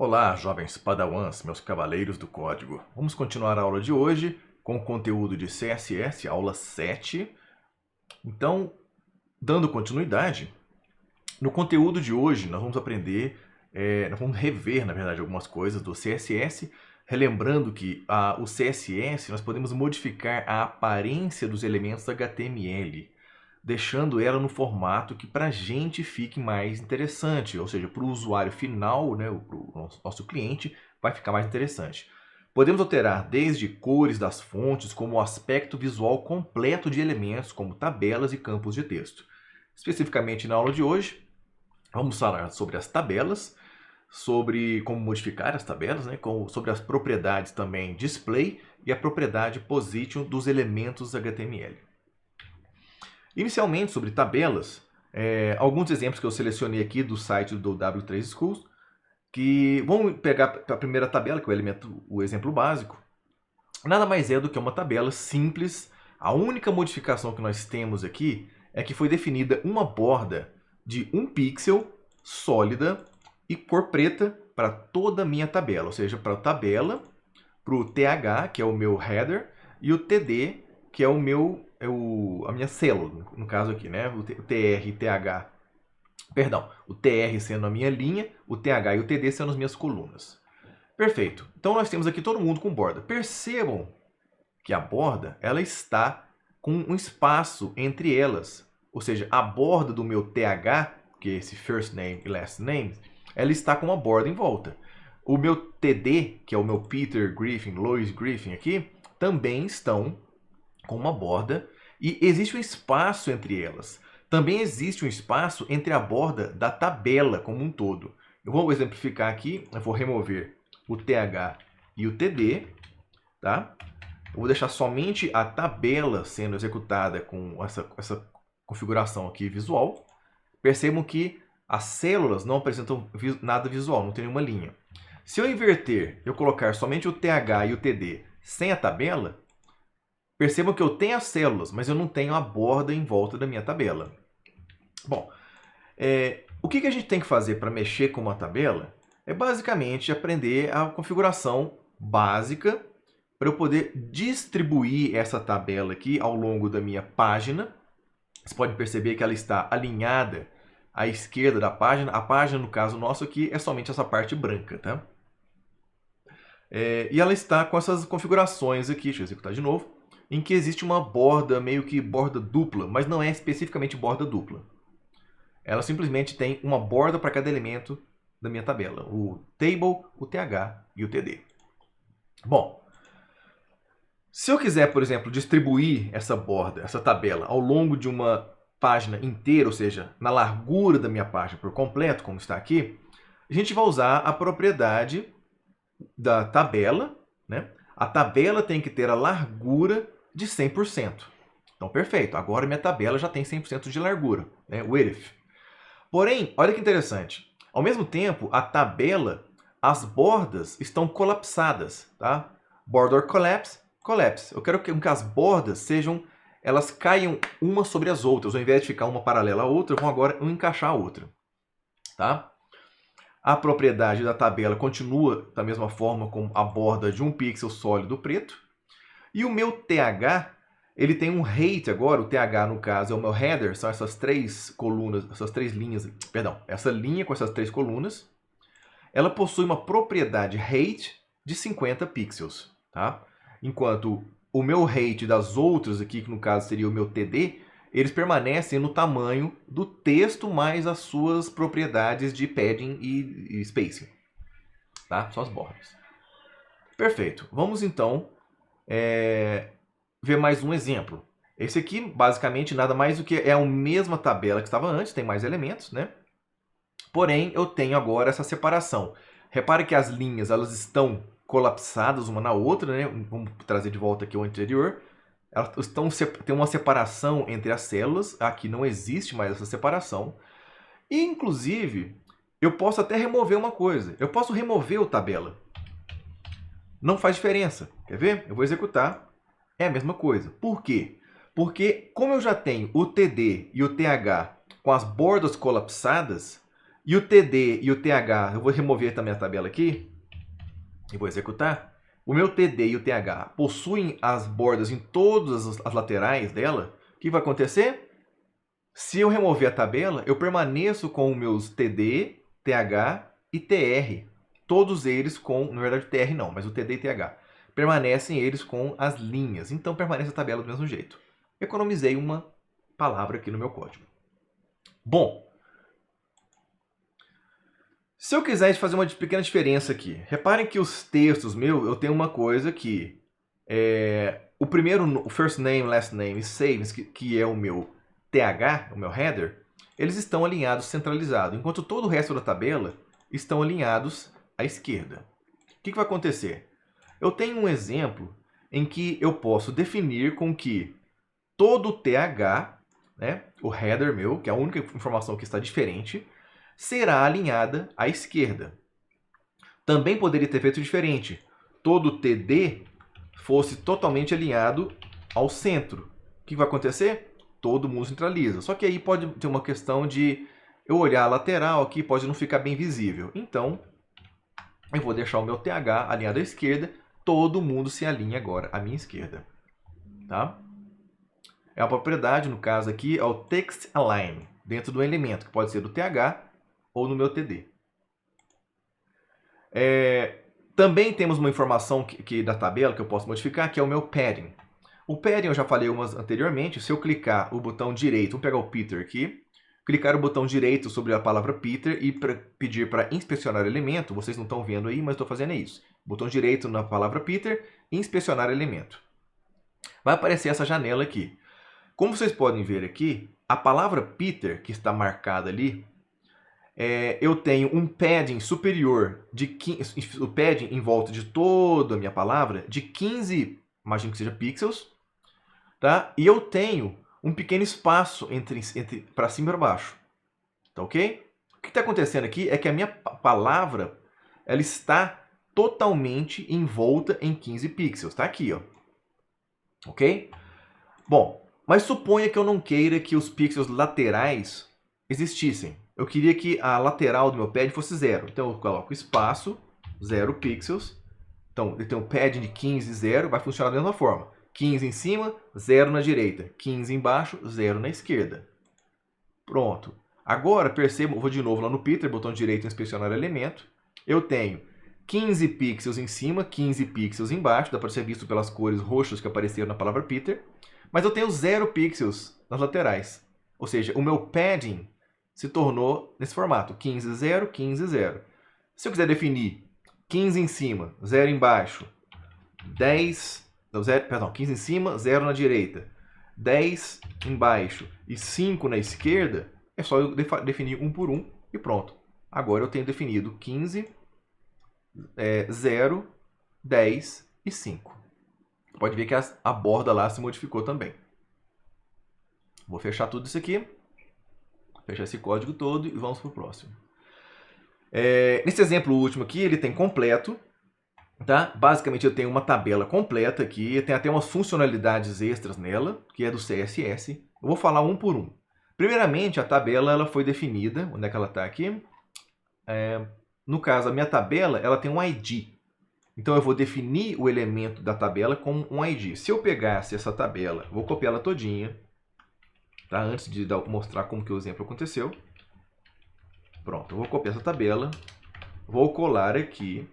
Olá, jovens padawans, meus cavaleiros do código. Vamos continuar a aula de hoje com o conteúdo de CSS, aula 7. Então, dando continuidade, no conteúdo de hoje nós vamos aprender, nós vamos rever, na verdade, algumas coisas do CSS, relembrando que o CSS nós podemos modificar a aparência dos elementos HTML, deixando ela no formato que para a gente fique mais interessante, ou seja, para o usuário final, né, para o nosso cliente, vai ficar mais interessante. Podemos alterar desde cores das fontes, como o aspecto visual completo de elementos, como tabelas e campos de texto. Especificamente na aula de hoje, vamos falar sobre as tabelas, sobre como modificar as tabelas, né, sobre as propriedades também display e a propriedade position dos elementos HTML. Inicialmente, sobre tabelas, alguns exemplos que eu selecionei aqui do site do W3 Schools, que vamos pegar a primeira tabela, que é o exemplo básico. Nada mais é do que uma tabela simples. A única modificação que nós temos aqui é que foi definida uma borda de 1 pixel, sólida e cor preta para toda a minha tabela. Ou seja, para a tabela, para o TH, que é o meu header, e o TD, que é a minha célula, no caso aqui, né? O TR e TH, perdão, o TR sendo a minha linha, o TH e o TD sendo as minhas colunas. Perfeito. Então nós temos aqui todo mundo com borda. Percebam que a borda, ela está com um espaço entre elas. Ou seja, a borda do meu TH, que é esse first name e last name, ela está com uma borda em volta. O meu TD, que é o meu Peter Griffin, Lois Griffin aqui, também estão com uma borda e existe um espaço entre elas. Também existe um espaço entre a borda da tabela como um todo. Eu vou exemplificar aqui, eu vou remover o TH e o TD, tá? Eu vou deixar somente a tabela sendo executada com essa configuração aqui visual. Percebam que as células não apresentam nada visual, não tem nenhuma linha. Se eu inverter, eu colocar somente o TH e o TD sem a tabela, percebam que eu tenho as células, mas eu não tenho a borda em volta da minha tabela. Bom, o que a gente tem que fazer para mexer com uma tabela é basicamente aprender a configuração básica para eu poder distribuir essa tabela aqui ao longo da minha página. Você pode perceber que ela está alinhada à esquerda da página. A página, no caso nosso aqui, é somente essa parte branca, tá? E ela está com essas configurações aqui, deixa eu executar de novo, em que existe uma borda, meio que borda dupla, mas não é especificamente borda dupla. Ela simplesmente tem uma borda para cada elemento da minha tabela. O table, o TH e o TD. Bom, se eu quiser, por exemplo, distribuir essa borda, essa tabela, ao longo de uma página inteira, ou seja, na largura da minha página por completo, como está aqui, a gente vai usar a propriedade da tabela, né? A tabela tem que ter a largura de 100%. Então, perfeito. Agora minha tabela já tem 100% de largura, né? Width. Porém, olha que interessante. Ao mesmo tempo, a tabela, as bordas estão colapsadas, tá? Border collapse, collapse. Eu quero que as bordas elas caiam uma sobre as outras. Ao invés de ficar uma paralela à outra, vão agora encaixar a outra, tá? A propriedade da tabela continua da mesma forma com a borda de 1 pixel sólido preto. E o meu TH, ele tem um height agora, o TH no caso é o meu header, são essas 3 colunas, essas 3 linhas, perdão, essa linha com essas 3 colunas. Ela possui uma propriedade height de 50 pixels, tá? Enquanto o meu height das outras aqui, que no caso seria o meu TD, eles permanecem no tamanho do texto mais as suas propriedades de padding e spacing, tá? Só as bordas. Perfeito. Vamos então ver mais um exemplo. Esse aqui, basicamente, nada mais do que é a mesma tabela que estava antes, tem mais elementos, né? Porém, eu tenho agora essa separação. Repare que as linhas elas estão colapsadas uma na outra, né? Vamos trazer de volta aqui o anterior. Elas tem uma separação entre as células. Aqui não existe mais essa separação. E, inclusive, eu posso até remover uma coisa. Eu posso remover o tabela. Não faz diferença. Quer ver? Eu vou executar. É a mesma coisa. Por quê? Porque, como eu já tenho o TD e o TH com as bordas colapsadas, E o TD e o TH, eu vou remover também a tabela aqui e vou executar. O meu TD e o TH possuem as bordas em todas as laterais dela. O que vai acontecer? Se eu remover a tabela, eu permaneço com os meus TD, TH e TR. Todos eles com, na verdade TR não, mas o TD e TH. Permanecem eles com as linhas. Então permanece a tabela do mesmo jeito. Economizei uma palavra aqui no meu código. Bom, se eu quiser fazer uma pequena diferença aqui, reparem que os textos meus, eu tenho uma coisa que o primeiro, o first name, last name e savings, que é o meu TH, o meu header, eles estão alinhados centralizados, enquanto todo o resto da tabela estão alinhados à esquerda. O que vai acontecer? Eu tenho um exemplo em que eu posso definir com que todo o TH, né, o header meu, que é a única informação que está diferente, será alinhada à esquerda. Também poderia ter feito diferente. Todo o TD fosse totalmente alinhado ao centro. O que vai acontecer? Todo mundo centraliza. Só que aí pode ter uma questão de eu olhar a lateral aqui, pode não ficar bem visível. Então, eu vou deixar o meu TH alinhado à esquerda. Todo mundo se alinha agora à minha esquerda. Tá? É a propriedade, no caso aqui, é o text align, dentro do elemento, que pode ser do TH ou no meu TD. Também temos uma informação da tabela que eu posso modificar, que é o meu padding. O padding eu já falei umas anteriormente. Se eu clicar o botão direito, vamos pegar o Peter aqui, clicar o botão direito sobre a palavra Peter e pedir para inspecionar elemento, vocês não estão vendo aí, mas estou fazendo isso. Botão direito na palavra Peter, inspecionar elemento. Vai aparecer essa janela aqui. Como vocês podem ver aqui, a palavra Peter, que está marcada ali, eu tenho um padding superior, o padding em volta de toda a minha palavra, de 15, imagino que seja pixels, tá? E eu tenho um pequeno espaço para cima e para baixo, tá ok? O que está acontecendo aqui é que a minha palavra ela está totalmente envolta em 15 pixels, tá aqui, ó. Ok? Bom, mas suponha que eu não queira que os pixels laterais existissem. Eu queria que a lateral do meu pad fosse 0. Então eu coloco espaço, 0 pixels. Então eu tenho um padding de 15, 0, vai funcionar da mesma forma. 15 em cima, 0 na direita. 15 embaixo, 0 na esquerda. Pronto. Agora, percebo, vou de novo lá no Peter, botão direito inspecionar elemento. Eu tenho 15 pixels em cima, 15 pixels embaixo. Dá para ser visto pelas cores roxas que apareceram na palavra Peter. Mas eu tenho 0 pixels nas laterais. Ou seja, o meu padding se tornou nesse formato, 15, 0, 15, 0. Se eu quiser definir 15 em cima, 0 embaixo, 10, não, 0, perdão, 15 em cima, 0 na direita, 10 embaixo e 5 na esquerda, é só eu definir um por um e pronto. Agora eu tenho definido 15, 0, 10 e 5. Pode ver que a borda lá se modificou também. Vou fechar tudo isso aqui. Fechar esse código todo e vamos para o próximo. Nesse exemplo último aqui, ele tem completo. Tá? Basicamente, eu tenho uma tabela completa aqui. Tem até umas funcionalidades extras nela, que é do CSS. Eu vou falar um por um. Primeiramente, a tabela ela foi definida. Onde é que ela está aqui? No caso, a minha tabela ela tem um ID. Então, eu vou definir o elemento da tabela com um ID. Se eu pegasse essa tabela, vou copiar ela todinha. Tá? Antes de mostrar como que o exemplo aconteceu. Pronto, eu vou copiar essa tabela. Vou colar aqui.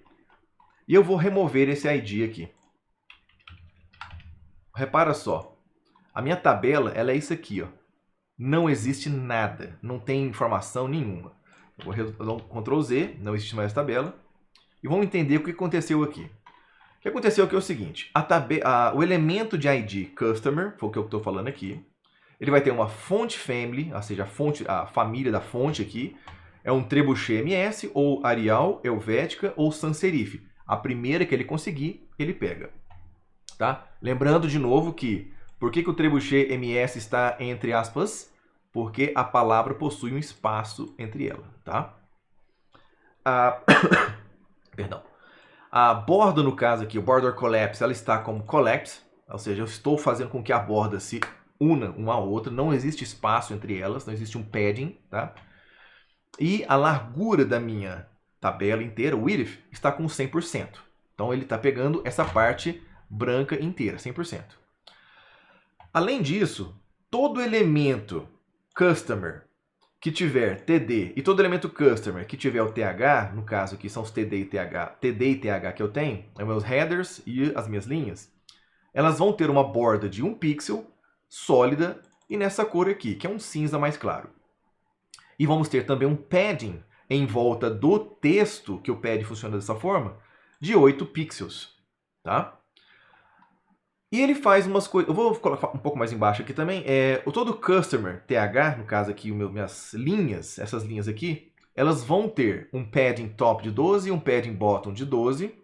E eu vou remover esse ID aqui. Repara só. A minha tabela ela é isso aqui. Ó. Não existe nada. Não tem informação nenhuma. Eu vou dar um Ctrl Z. Não existe mais essa tabela. E vamos entender o que aconteceu aqui. O que aconteceu aqui é o seguinte. O elemento de ID Customer, foi o que eu estou falando aqui. Ele vai ter uma font family, ou seja, a família da fonte aqui. É um Trebuchet MS, ou Arial, Helvética ou Sans Serif. A primeira que ele conseguir, ele pega. Tá? Lembrando de novo que, por que o Trebuchet MS está entre aspas? Porque a palavra possui um espaço entre ela. Tá? Perdão. A borda, no caso aqui, o Border Collapse, ela está como Collapse. Ou seja, eu estou fazendo com que a borda se una uma à outra. Não existe espaço entre elas, não existe um padding. Tá? E a largura da minha tabela inteira, o width, está com 100%. Então ele está pegando essa parte branca inteira, 100%. Além disso, todo elemento customer que tiver TD e todo elemento customer que tiver o TH, no caso aqui são os TD e TH que eu tenho, os meus headers e as minhas linhas, elas vão ter uma borda de 1 pixel sólida e nessa cor aqui, que é um cinza mais claro. E vamos ter também um padding em volta do texto, que o pad funciona dessa forma, de 8 pixels. Tá? E ele faz umas coisas. Eu vou colocar um pouco mais embaixo aqui também. O todo customer TH, no caso aqui, minhas linhas, essas linhas aqui, elas vão ter um padding top de 12 e um padding bottom de 12.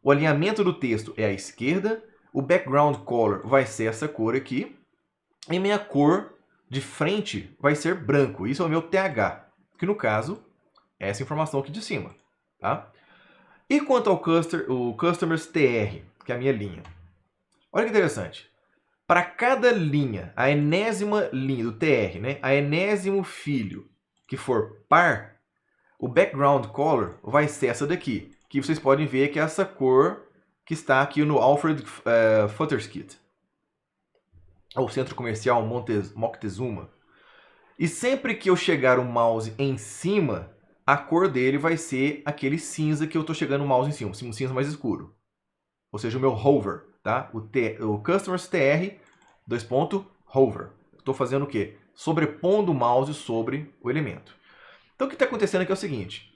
O alinhamento do texto é à esquerda. O background color vai ser essa cor aqui. E minha cor de frente vai ser branco. Isso é o meu TH, que no caso é essa informação aqui de cima. Tá? E quanto ao Customers TR, que é a minha linha. Olha que interessante. Para cada linha, a enésima linha do TR, né, a enésimo filho que for par, o background color vai ser essa daqui, que vocês podem ver que é essa cor que está aqui no Alfred Futterskit, ou Centro Comercial Moctezuma. E sempre que eu chegar o mouse em cima, a cor dele vai ser aquele cinza que eu estou chegando o mouse em cima, um cinza mais escuro. Ou seja, o meu hover, tá? O Customers TR, hover. Estou fazendo o quê? Sobrepondo o mouse sobre o elemento. Então o que está acontecendo aqui é o seguinte.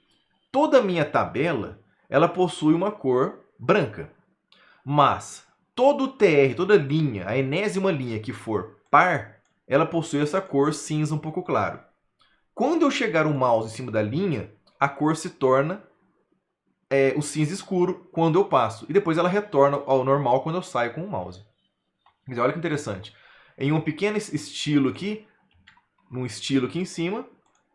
Toda a minha tabela, ela possui uma cor branca. Mas todo o TR, toda linha, a enésima linha que for par, ela possui essa cor cinza um pouco claro. Quando eu chegar o mouse em cima da linha, a cor se torna o cinza escuro quando eu passo. E depois ela retorna ao normal quando eu saio com o mouse. Mas olha que interessante. Em um pequeno estilo aqui, num estilo aqui em cima,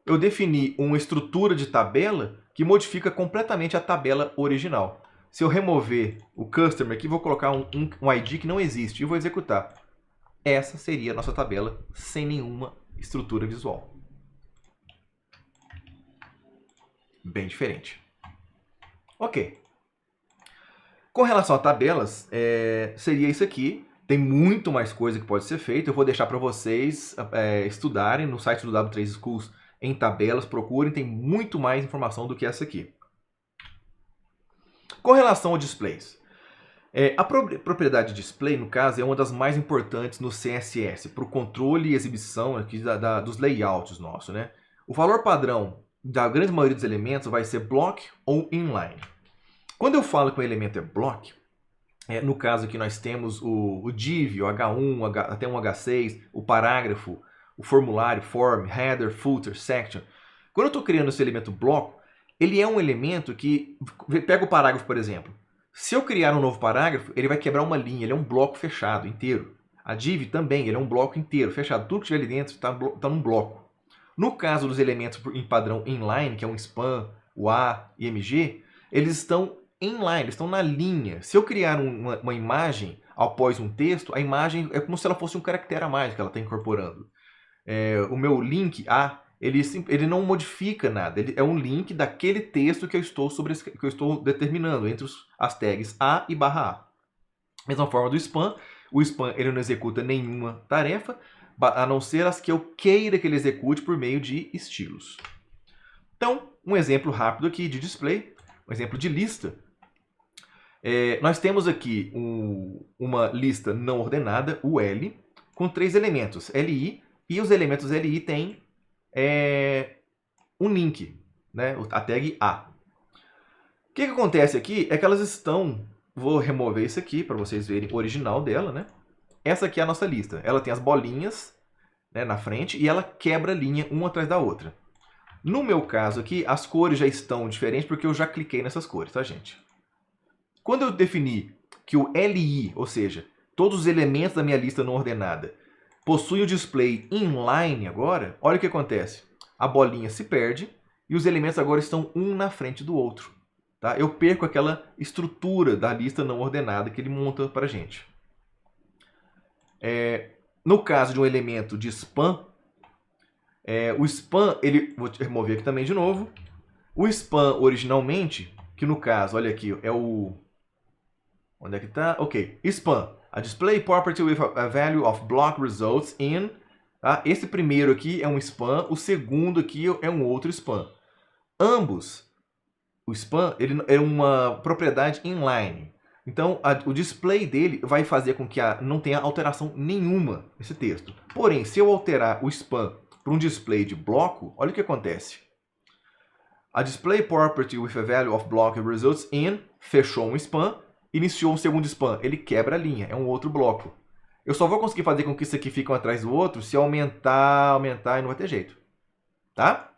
eu defini uma estrutura de tabela que modifica completamente a tabela original. Se eu remover o customer aqui, vou colocar um ID que não existe e vou executar. Essa seria a nossa tabela sem nenhuma estrutura visual. Bem diferente. Ok. Com relação a tabelas, seria isso aqui. Tem muito mais coisa que pode ser feita. Eu vou deixar para vocês estudarem no site do W3 Schools em tabelas. Procurem, tem muito mais informação do que essa aqui. Com relação a displays. A propriedade display, no caso, é uma das mais importantes no CSS, para o controle e exibição aqui dos layouts nossos, né? O valor padrão da grande maioria dos elementos vai ser block ou inline. Quando eu falo que o elemento é block, no caso aqui nós temos o div, o H1, até um H6, o parágrafo, o formulário, form, header, footer, section. Quando eu estou criando esse elemento bloco, ele é um elemento que... Pega o parágrafo, por exemplo. Se eu criar um novo parágrafo, ele vai quebrar uma linha, ele é um bloco fechado, inteiro. A div também, ele é um bloco inteiro, fechado. Tudo que estiver ali dentro está num bloco. No caso dos elementos em padrão inline, que é um span, o A e MG, eles estão inline, eles estão na linha. Se eu criar uma imagem após um texto, a imagem é como se ela fosse um caractere a mais que ela está incorporando. O meu link A, ele não modifica nada, ele é um link daquele texto que eu estou determinando entre as tags A e /A. Mesma forma do span, o span ele não executa nenhuma tarefa, a não ser as que eu queira que ele execute por meio de estilos. Então, um exemplo rápido aqui de display, um exemplo de lista. Nós temos aqui uma lista não ordenada, o L, com 3 elementos, LI, e os elementos LI têm um link, né, a tag A. O que acontece aqui é que elas estão... Vou remover isso aqui para vocês verem o original dela, né? Essa aqui é a nossa lista. Ela tem as bolinhas, né, na frente e ela quebra a linha uma atrás da outra. No meu caso aqui, as cores já estão diferentes porque eu já cliquei nessas cores, tá, gente? Quando eu defini que o LI, ou seja, todos os elementos da minha lista não ordenada, possuem o display inline agora, olha o que acontece. A bolinha se perde e os elementos agora estão um na frente do outro. Tá? Eu perco aquela estrutura da lista não ordenada que ele monta para a gente. No caso de um elemento de span, O span, vou remover aqui também de novo. O span originalmente, que no caso, olha aqui, é o... Onde é que tá? Ok, span. A display property with a value of block results in... Tá? Esse primeiro aqui é um span, o segundo aqui é um outro span. Ambos, o span, ele é uma propriedade inline. Então, o display dele vai fazer com que não tenha alteração nenhuma nesse texto. Porém, se eu alterar o span para um display de bloco, olha o que acontece. A display property with a value of block results in, fechou um span, iniciou um segundo span. Ele quebra a linha, é um outro bloco. Eu só vou conseguir fazer com que isso aqui fique um atrás do outro se aumentar, aumentar e não vai ter jeito. Tá?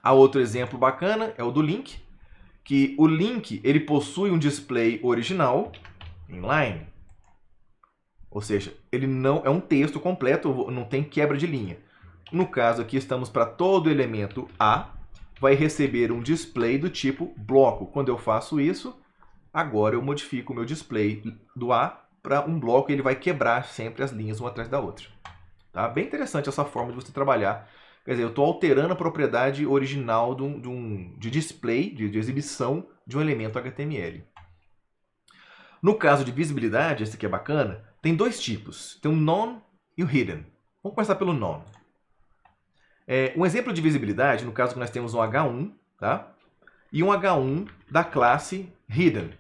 Outro exemplo bacana é o do link, que o link ele possui um display original, inline, ou seja, ele não é um texto completo, não tem quebra de linha. No caso aqui estamos para todo elemento A, vai receber um display do tipo bloco. Quando eu faço isso, agora eu modifico o meu display do A para um bloco e ele vai quebrar sempre as linhas uma atrás da outra. Tá? Bem interessante essa forma de você trabalhar. Quer dizer, eu estou alterando a propriedade original de display, de exibição de um elemento HTML. No caso de visibilidade, esse aqui é bacana, tem dois tipos. Tem o none e o hidden. Vamos começar pelo none. Um exemplo de visibilidade, no caso que nós temos um H1, tá? E um H1 da classe hidden.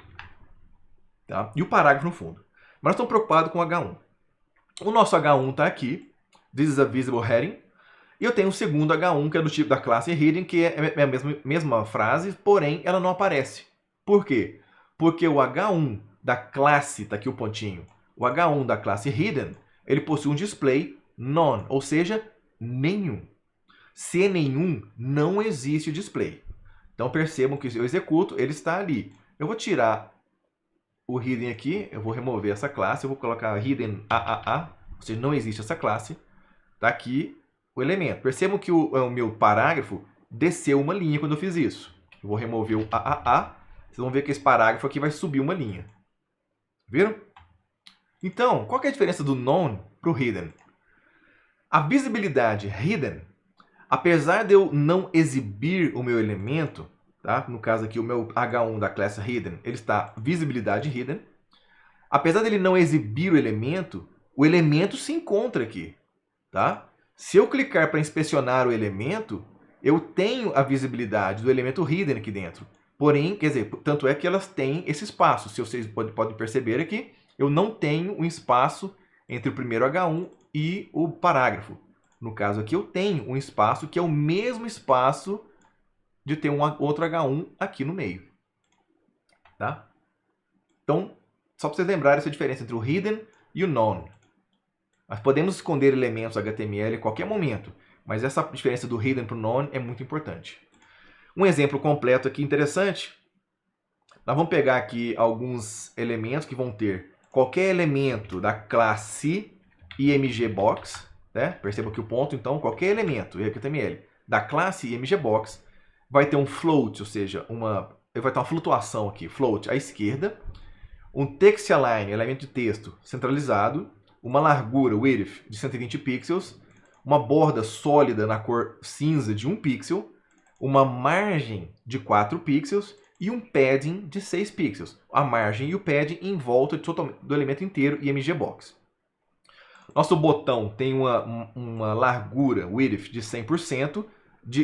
Tá? E o parágrafo no fundo. Mas nós estamos preocupados com o H1. O nosso H1 está aqui. This is a visible heading. E eu tenho o segundo H1, que é do tipo da classe hidden, que é a mesma frase, porém ela não aparece. Por quê? Porque o H1 da classe, está aqui o pontinho, o H1 da classe hidden, ele possui um display none, ou seja, nenhum. Se nenhum, não existe display. Então percebam que se eu executo, ele está ali. Eu vou tirar o hidden aqui, eu vou remover essa classe, eu vou colocar hidden AAA, ou seja, não existe essa classe. Está aqui o elemento. Percebam que o meu parágrafo desceu uma linha quando eu fiz isso. Eu vou remover o AAA, vocês vão ver que esse parágrafo aqui vai subir uma linha. Viram? Então, qual que é a diferença do none para o hidden? A visibilidade hidden, apesar de eu não exibir o meu elemento, tá? No caso aqui o meu H1 da classe hidden, ele está visibilidade hidden. Apesar dele não exibir o elemento se encontra aqui, tá? Se eu clicar para inspecionar o elemento, eu tenho a visibilidade do elemento hidden aqui dentro. Porém, quer dizer, tanto é que elas têm esse espaço. Se vocês podem perceber aqui, eu não tenho um espaço entre o primeiro H1 e o parágrafo. No caso aqui, eu tenho um espaço que é o mesmo espaço de ter um outro H1 aqui no meio. Tá? Então, só para vocês lembrarem essa diferença entre o hidden e o none. Nós podemos esconder elementos HTML em qualquer momento, mas essa diferença do hidden para o none é muito importante. Um exemplo completo aqui interessante. Nós vamos pegar aqui alguns elementos que vão ter qualquer elemento da classe IMGBox. Né? Perceba que o ponto, então, qualquer elemento HTML da classe IMGBox vai ter um float, ou seja, vai ter uma flutuação aqui, float à esquerda, um text align, elemento de texto centralizado, uma largura, width, de 120 pixels, uma borda sólida na cor cinza de 1 pixel, uma margem de 4 pixels e um padding de 6 pixels. A margem e o padding em volta do elemento inteiro IMGBox. Nosso botão tem uma largura, width, de 100%,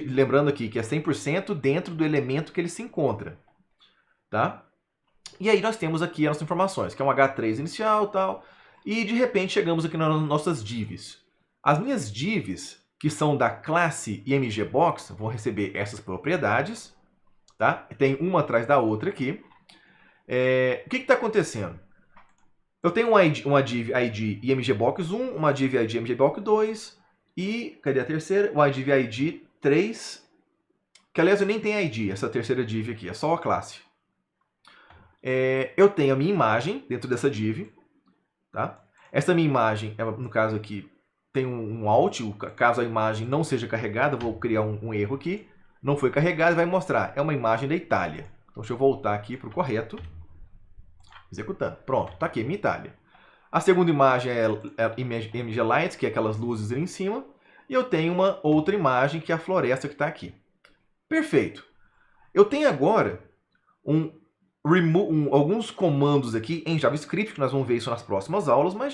lembrando aqui que é 100% dentro do elemento que ele se encontra. Tá? E aí nós temos aqui as nossas informações, que é um H3 inicial e tal. E de repente chegamos aqui nas nossas divs. As minhas divs, que são da classe IMGBox, vão receber essas propriedades. Tá? Tem uma atrás da outra aqui. O que está acontecendo? Eu tenho uma div ID IMGBox 1, uma div ID IMGBox 2 e, cadê a terceira? Uma div ID 3, que aliás eu nem tenho ID, essa terceira div aqui, é só a classe. Eu tenho a minha imagem dentro dessa div. Tá? Essa minha imagem, no caso aqui, tem um alt, caso a imagem não seja carregada, vou criar um erro aqui. Não foi carregada, vai mostrar, é uma imagem da Itália. Então deixa eu voltar aqui para o correto. Executando. Pronto, está aqui, minha Itália. A segunda imagem é Image Light, que é aquelas luzes ali em cima. E eu tenho uma outra imagem, que é a floresta que está aqui. Perfeito. Eu tenho agora alguns comandos aqui em JavaScript, que nós vamos ver isso nas próximas aulas, mas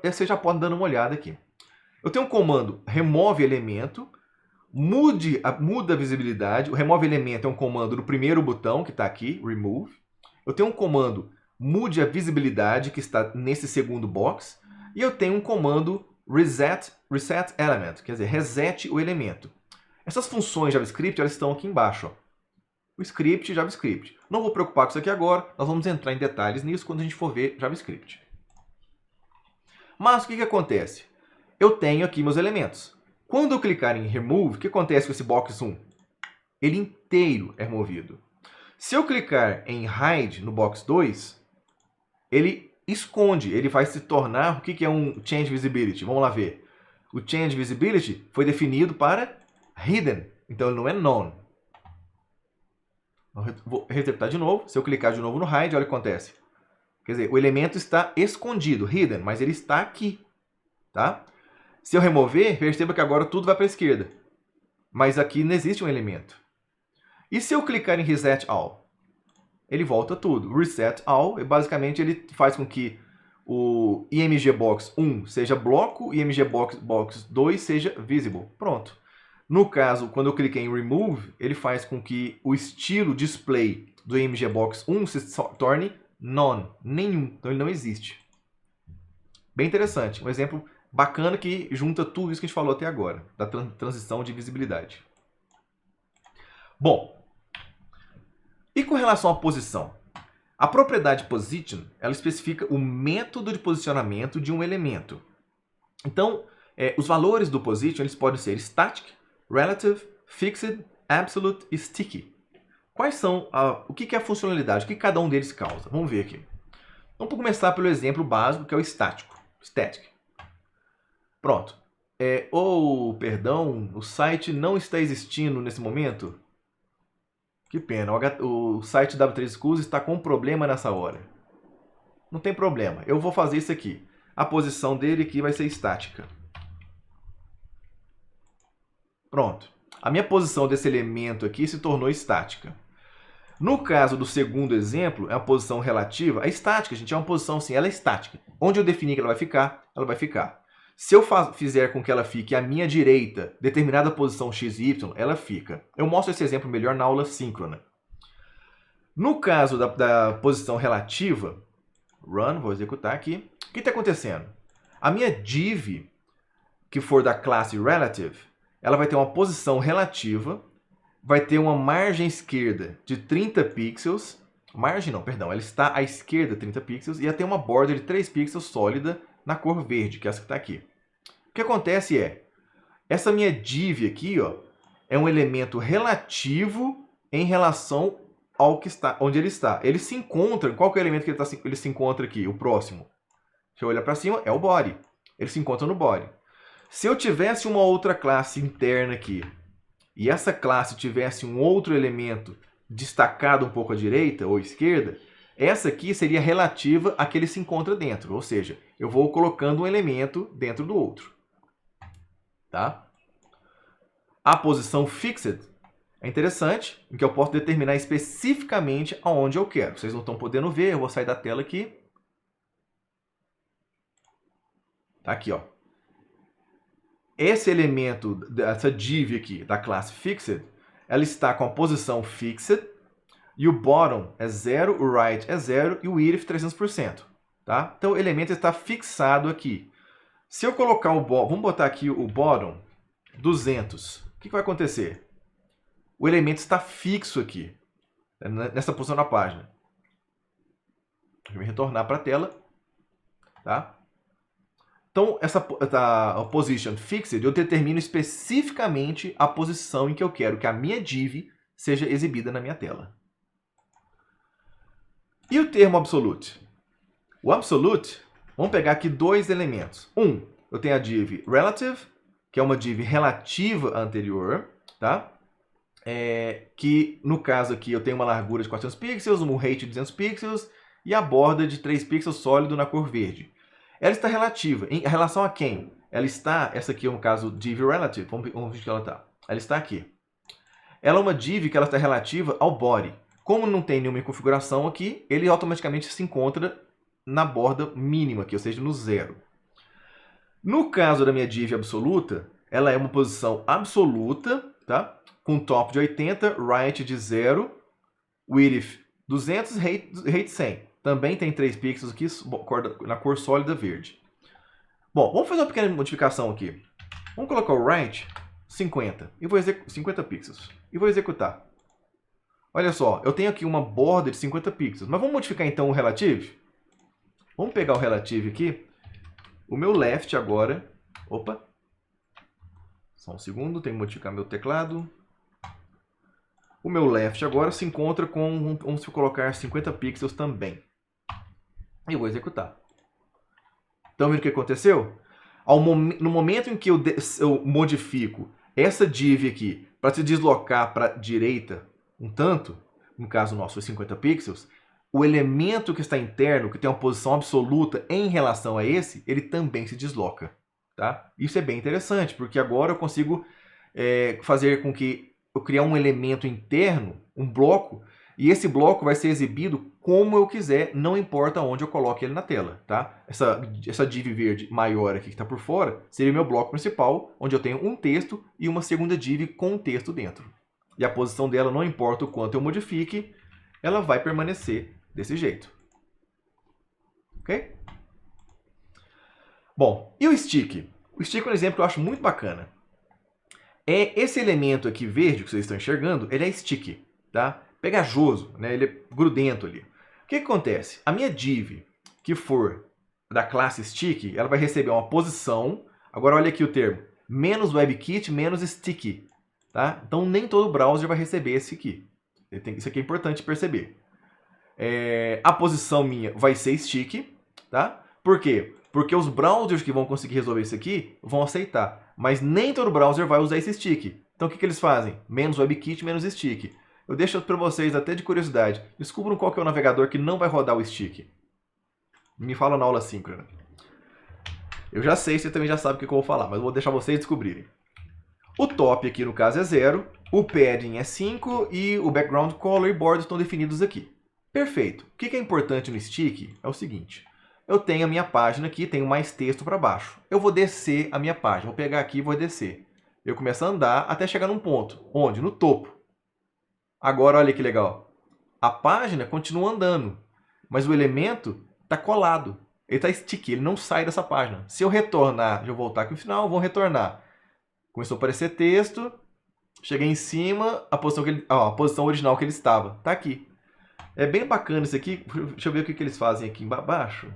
você já pode dar uma olhada aqui. Eu tenho um comando remove elemento, muda a visibilidade. O remove elemento é um comando do primeiro botão, que está aqui, remove. Eu tenho um comando mude a visibilidade, que está nesse segundo box. E eu tenho um comando reset element, quer dizer, resete o elemento. Essas funções JavaScript, elas estão aqui embaixo, ó. O script JavaScript. Não vou preocupar com isso aqui agora, nós vamos entrar em detalhes nisso quando a gente for ver JavaScript. Mas o que acontece? Eu tenho aqui meus elementos. Quando eu clicar em Remove, o que acontece com esse box 1? Ele inteiro é removido. Se eu clicar em Hide no box 2, ele esconde, ele vai se tornar... O que é um Change Visibility? Vamos lá ver. O Change Visibility foi definido para Hidden, então ele não é None. Vou resetar de novo. Se eu clicar de novo no Hide, olha o que acontece. Quer dizer, o elemento está escondido, hidden, mas ele está aqui. Tá? Se eu remover, perceba que agora tudo vai para a esquerda. Mas aqui não existe um elemento. E se eu clicar em Reset All? Ele volta tudo. Reset All, basicamente, ele faz com que o IMG Box 1 seja bloco e IMG Box 2 seja visible. Pronto. No caso, quando eu cliquei em Remove, ele faz com que o estilo display do IMG Box 1 se torne None, nenhum. Então ele não existe. Bem interessante. Um exemplo bacana que junta tudo isso que a gente falou até agora, da transição de visibilidade. Bom, e com relação à posição? A propriedade position, ela especifica o método de posicionamento de um elemento. Então, os valores do position, eles podem ser static, relative, fixed, absolute e sticky. Quais são o que é a funcionalidade? O que cada um deles causa? Vamos ver aqui. Vamos começar pelo exemplo básico, que é o estático. Static. Pronto. Perdão, o site não está existindo nesse momento? Que pena, o site W3 Schools está com um problema nessa hora. Não tem problema, eu vou fazer isso aqui. A posição dele aqui vai ser estática. Pronto. A minha posição desse elemento aqui se tornou estática. No caso do segundo exemplo, é a posição relativa. A estática, gente, é uma posição assim, ela é estática. Onde eu definir que ela vai ficar. Se eu fizer com que ela fique à minha direita, determinada posição x e y, ela fica. Eu mostro esse exemplo melhor na aula síncrona. No caso da posição relativa, run, vou executar aqui. O que está acontecendo? A minha div, que for da classe relative, ela vai ter uma posição relativa, vai ter uma margem esquerda de 30 pixels. Margem não, perdão, ela está à esquerda 30 pixels e ela tem uma borda de 3 pixels sólida na cor verde, que é essa que está aqui. O que acontece essa minha div aqui, ó, é um elemento relativo em relação ao que está, onde ele está. Ele se encontra, qual que é o elemento que ele se encontra aqui? O próximo. Se eu olhar para cima, é o body. Ele se encontra no body. Se eu tivesse uma outra classe interna aqui, e essa classe tivesse um outro elemento destacado um pouco à direita ou à esquerda, essa aqui seria relativa a que ele se encontra dentro. Ou seja, eu vou colocando um elemento dentro do outro. Tá? A posição fixed é interessante, em que eu posso determinar especificamente aonde eu quero. Vocês não estão podendo ver, eu vou sair da tela aqui. Tá aqui, ó. Esse elemento, essa div aqui da classe fixed, ela está com a posição fixed, e o bottom é 0, o right é 0 e o if 300%. Tá? Então o elemento está fixado aqui. Se eu colocar o bottom, vamos botar aqui o bottom 200, o que vai acontecer? O elemento está fixo aqui, nessa posição da página. Deixa eu retornar para a tela. Tá? Então, a position fixed, eu determino especificamente a posição em que eu quero que a minha div seja exibida na minha tela. E o termo absolute? O absolute, vamos pegar aqui dois elementos. Eu tenho a div relative, que é uma div relativa à anterior, tá? Que no caso aqui eu tenho uma largura de 400 pixels, um height de 200 pixels e a borda de 3 pixels sólido na cor verde. ela está relativa. Em relação a quem? Ela está, essa aqui é um caso div relative, vamos ver que ela está. Ela está aqui. Ela é uma div que ela está relativa ao body. Como não tem nenhuma configuração aqui, ele automaticamente se encontra na borda mínima aqui, ou seja, no 0. No caso da minha div absoluta, ela é uma posição absoluta, tá? Com top de 80, right de 0, width 200, height 100. Também tem 3 pixels aqui na cor sólida verde. Bom, vamos fazer uma pequena modificação aqui. Vamos colocar o right 50 e vou 50 pixels e vou executar. Olha só, eu tenho aqui uma borda de 50 pixels, mas vamos modificar então o relative? Vamos pegar o relative aqui. O meu left agora... Opa! Só um segundo, tenho que modificar meu teclado. O meu left agora se encontra com... Vamos colocar 50 pixels também. E eu vou executar. Estão vendo o que aconteceu? No momento em que eu modifico essa div aqui para se deslocar para a direita um tanto, no caso nosso foi 50 pixels, o elemento que está interno, que tem uma posição absoluta em relação a esse, ele também se desloca. Tá? Isso é bem interessante, porque agora eu consigo fazer com que eu criar um elemento interno, um bloco, e esse bloco vai ser exibido como eu quiser, não importa onde eu coloque ele na tela. Tá? Essa div verde maior aqui que está por fora seria o meu bloco principal, onde eu tenho um texto e uma segunda div com um texto dentro. E a posição dela, não importa o quanto eu modifique, ela vai permanecer desse jeito. Ok? Bom, e o stick? O stick é um exemplo que eu acho muito bacana. Esse elemento aqui verde que vocês estão enxergando, ele é sticky, tá? Pegajoso, né? Ele é grudento ali. O que acontece? A minha div que for da classe sticky, ela vai receber uma posição. Agora olha aqui o termo. Menos WebKit, menos sticky. Tá? Então nem todo browser vai receber esse aqui. Isso aqui é importante perceber. A posição minha vai ser sticky. Tá? Por quê? Porque os browsers que vão conseguir resolver isso aqui vão aceitar. Mas nem todo browser vai usar esse stick. Então o que eles fazem? Menos WebKit, menos stick. Eu deixo para vocês até de curiosidade. Descubram qual que é o navegador que não vai rodar o stick. Me fala na aula síncrona. Eu já sei, você também já sabe o que eu vou falar, mas eu vou deixar vocês descobrirem. O top aqui no caso é 0, o padding é 5 e o background color e border estão definidos aqui. Perfeito. O que é importante no stick é o seguinte. Eu tenho a minha página aqui, tenho mais texto para baixo. Eu vou descer a minha página. Vou pegar aqui e vou descer. Eu começo a andar até chegar num ponto. Onde? No topo. Agora, olha que legal. A página continua andando, mas o elemento está colado. Ele está sticky, ele não sai dessa página. Se eu retornar, deixa eu voltar aqui no final, vou retornar. Começou a aparecer texto. Cheguei em cima, a posição original que ele estava. Está aqui. É bem bacana isso aqui. Deixa eu ver o que eles fazem aqui embaixo.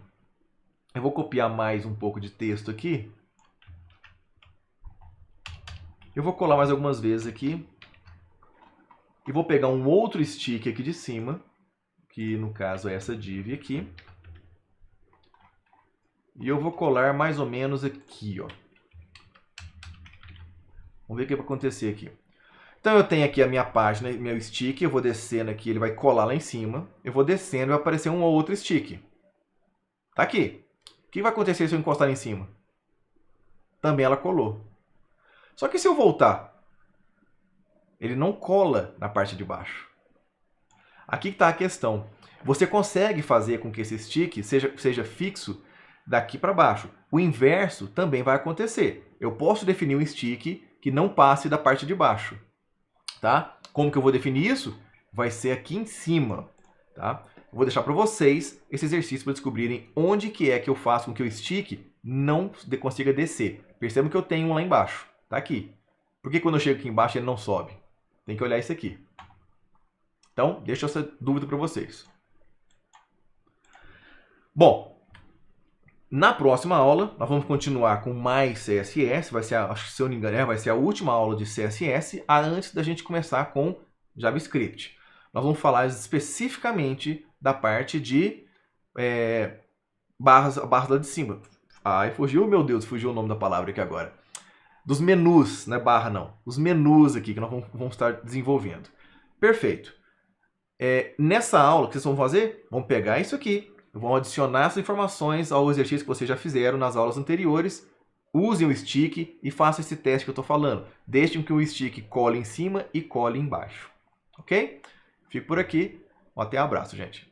Eu vou copiar mais um pouco de texto aqui. Eu vou colar mais algumas vezes aqui. E vou pegar um outro stick aqui de cima. Que no caso é essa div aqui. E eu vou colar mais ou menos aqui, ó. Vamos ver o que vai acontecer aqui. Então eu tenho aqui a minha página, meu stick, eu vou descendo aqui, ele vai colar lá em cima. Eu vou descendo e vai aparecer um ou outro stick. Tá aqui. O que vai acontecer se eu encostar em cima? Também ela colou. Só que se eu voltar, ele não cola na parte de baixo. Aqui está a questão. Você consegue fazer com que esse stick seja fixo daqui para baixo. O inverso também vai acontecer. Eu posso definir um stick que não passe da parte de baixo. Tá? Como que eu vou definir isso? Vai ser aqui em cima. Tá? Eu vou deixar para vocês esse exercício para descobrirem onde que é que eu faço com que o stick não consiga descer. Percebam que eu tenho um lá embaixo. Tá aqui. Por que quando eu chego aqui embaixo ele não sobe? Tem que olhar isso aqui. Então, deixo essa dúvida para vocês. Bom, na próxima aula, nós vamos continuar com mais CSS. Vai ser, se eu não me engano, vai ser a última aula de CSS antes da gente começar com JavaScript. Nós vamos falar especificamente da parte de barras lá de cima. Ai, fugiu, meu Deus, fugiu o nome da palavra aqui agora. Dos menus, não é barra não. Os menus aqui que nós vamos estar desenvolvendo. Perfeito. Nessa aula, o que vocês vão fazer? Vão pegar isso aqui vão adicionar essas informações ao exercício que vocês já fizeram nas aulas anteriores. Usem o stick e façam esse teste que eu estou falando. Deixem que o stick cole em cima e cole embaixo. Ok? Fico por aqui. Até um abraço, gente.